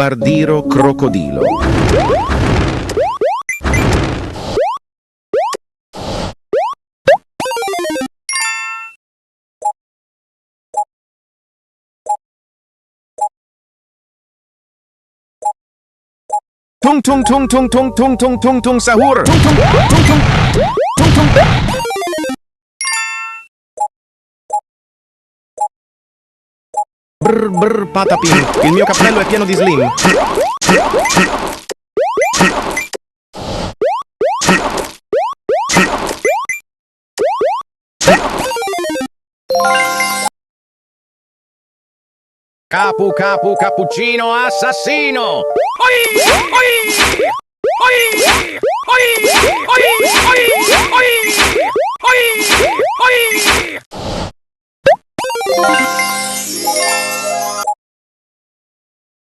Bombardiro crocodilo. Tung tung tung tung tung tung tung tung tung sahur. Tung tung tung tung tung tung. Brr brr patapim, il mio cappello è pieno di slim. Capu capu cappuccino assassino. Oi!